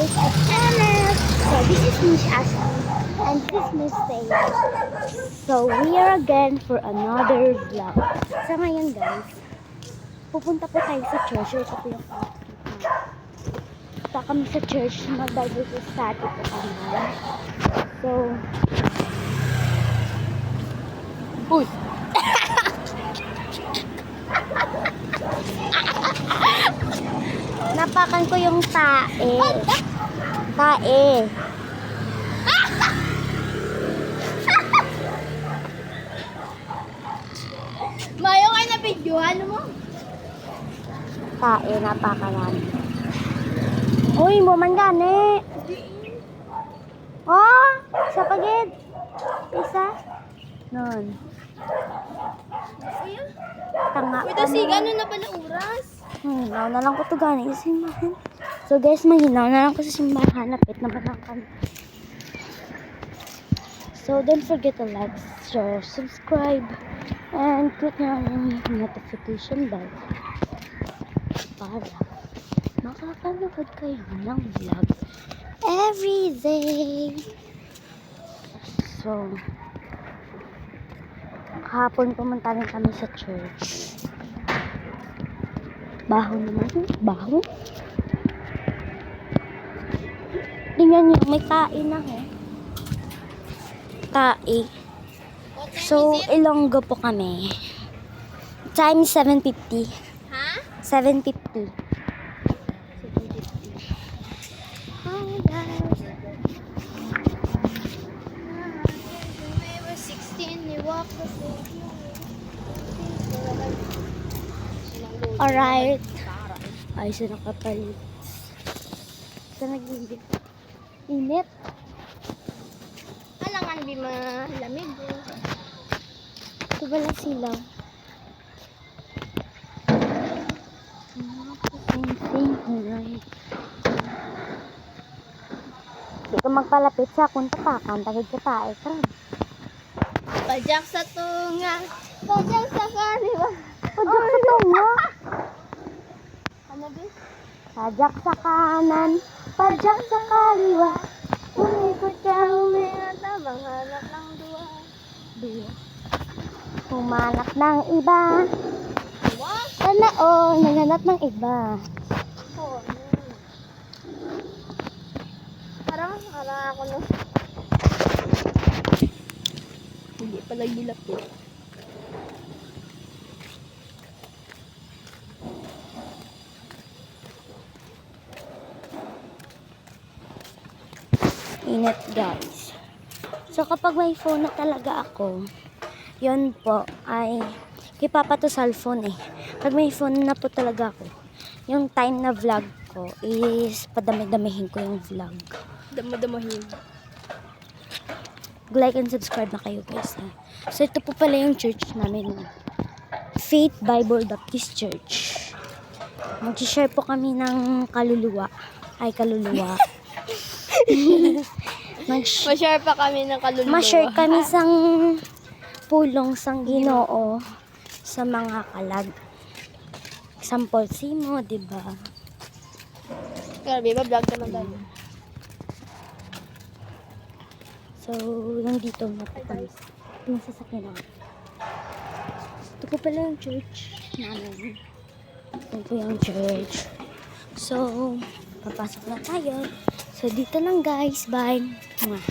YouTube channel. So this is Miss Ashley and this is Miss Thea. So we are again for another vlog. Sa ngayon guys, pupunta po tayo sa church. Ito po yung punta kami sa church. Mag-Bible study po kami. So, uy! Napakan ko yung tae. Tae. Mayo kayo na videohan mo? Tae, napakalan. Uy, mo man gani. Oh, sa pagid. Isa. Nun. Tanga. Wait, si gano'n na pala oras? Hinaw na lang ko to gani sa simbahan. So guys, mahinaw na lang ko sa simbahan. Lapit naman ang kami. So don't forget to like, share, subscribe, and click na yung notification bell para makakanood kayo ng vlog every day. So, kahapon pumunta rin kami sa church. Baho naman. Baho. Tingnan nyo, may tae na tae. So, Ilonggo po kami. Time 7:50. Ha? 7:50. Hi guys. When we were 16, we walked the same. Alright. Ay, sa nakapalit. Sa nag-init. Init. Alangan di malamig. Ito pala silaw. Alright. Di ka magpalapit sa akong tapakan. Tagid ka tae. Pajak sa tunga. Pajak sa kaliwa. Pajak sa tunga. Ano ba? Pajak sa kanan. Pajak sa kaliwa. Umikot ka, Umihat na manghanap ng duwa. Dua. Humanap ng iba. What? Sana naghanap ng iba. Oh, parang ako na. Hindi pala gilapit. Init guys. So kapag may phone na talaga ako, yun po ay kipapa to cellphone eh. Pag may phone na po talaga ako, yung time na vlog ko is padami-damihin ko yung vlog. Damo-damohin. Like and subscribe na kayo guys ha. So ito po pala yung church namin. Faith Bible Baptist Church. Mag-share po kami ng kaluluwa. Ay, kaluluwa. Ma-share pa kami ng kaluluwa. Ma-share kami sang pulong sang Ginoo sa mga kalag. Example, simo, diba? Grabe, ba-vlog naman tayo. So, nandito na po kami. Yung sasakyan namin. Ito po pala yung church namin. Ito po yung church. So, papasok na tayo. So, dito lang guys. Bye. Mwah.